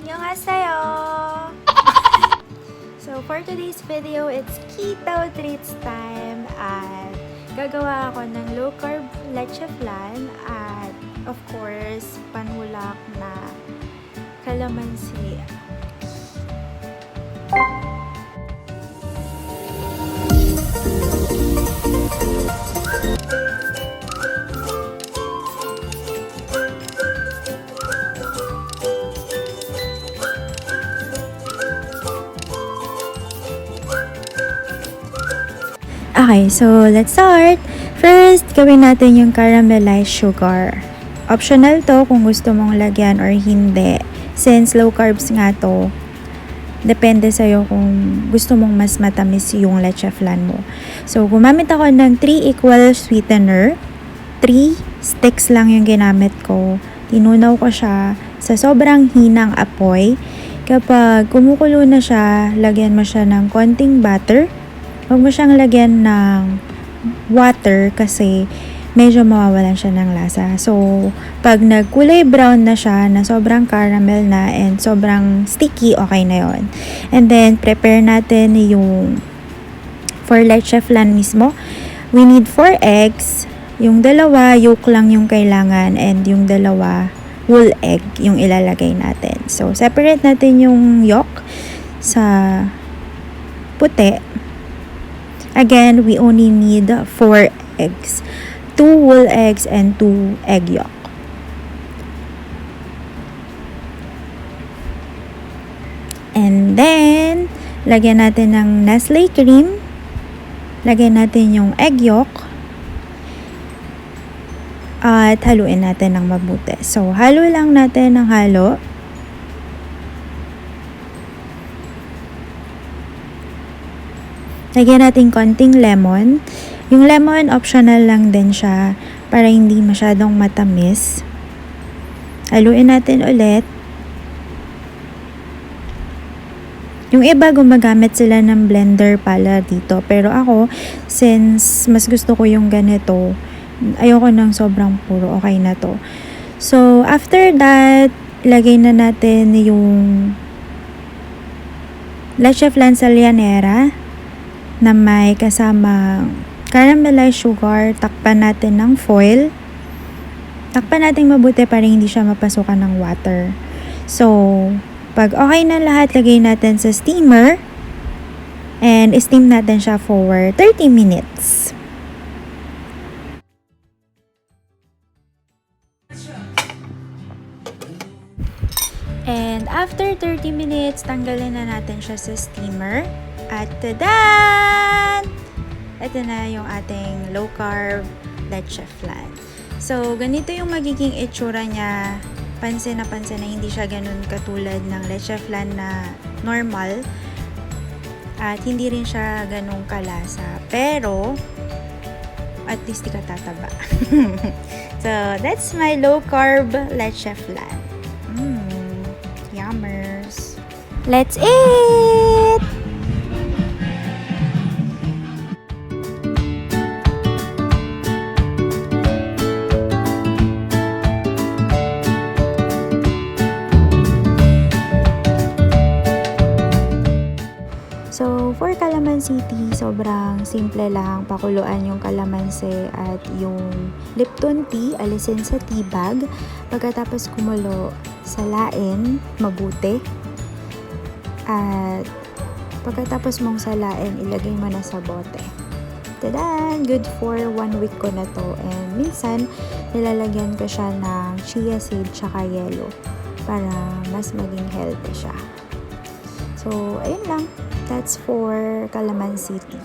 Annyeonghaseyo! So, for today's video, it's keto treats time at gagawa ako ng low-carb leche flan at of course, panulak na kalamansi. Okay, so let's start. First, gawin natin yung caramelized sugar. Optional to kung gusto mong lagyan or hindi. Since low carbs nga to, depende sa'yo kung gusto mong mas matamis yung leche flan mo. So, gumamit ako ng 3 equal sweetener. 3 sticks lang yung ginamit ko. Tinunaw ko siya sa sobrang hinang apoy. Kapag kumukulo na siya, lagyan mo siya ng konting butter. Huwag mo siyang lagyan ng water kasi medyo mawawalan siya ng lasa. So, pag nagkulay brown na siya, na sobrang caramel na and sobrang sticky, okay na yon. And then, prepare natin yung for leche flan mismo. We need 4 eggs. Yung dalawa, yolk lang yung kailangan and yung dalawa, whole egg yung ilalagay natin. So, separate natin yung yolk sa puti. Again, we only need 4 eggs. 2 whole eggs and 2 egg yolk. And then, lagyan natin ng Nestle cream. Lagyan natin yung egg yolk. At haluin natin ng mabuti. So, halo lang natin ng halo. Lagyan natin konting lemon. Yung lemon, optional lang din siya para hindi masyadong matamis. Haluin natin ulit. Yung iba, gumagamit sila ng blender pala dito. Pero ako, since mas gusto ko yung ganito, ayoko ng sobrang puro. Okay na to. So, after that, lagay na natin yung leche flan sa llanera na may kasamang caramelized sugar. Takpan natin ng foil. Takpan natin mabuti para hindi siya mapasukan ng water. So, pag okay na lahat, lagay natin sa steamer and steam natin siya for 30 minutes. And after 30 minutes, tanggalin na natin siya sa steamer. At tadan! Ito na yung ating low-carb leche flan. So, ganito yung magiging itsura niya. Pansin na hindi siya ganun katulad ng leche flan na normal. At hindi rin siya ganun kalasa. Pero, at least di ka tataba. So, that's my low-carb leche flan. Yummers! Let's eat! So, for calamansi tea, sobrang simple lang. Pakuluan yung kalamansi at yung Lipton tea, alisin sa tea bag. Pagkatapos kumulo, salain mabuti. At pagkatapos mong salain, ilagay mo na sa bote. Tadan! Good for 1 week ko na to. And minsan, nilalagyan ko siya ng chia seed tsaka yelo para mas maging healthy siya. So, ayun lang. That's for calamansi tea.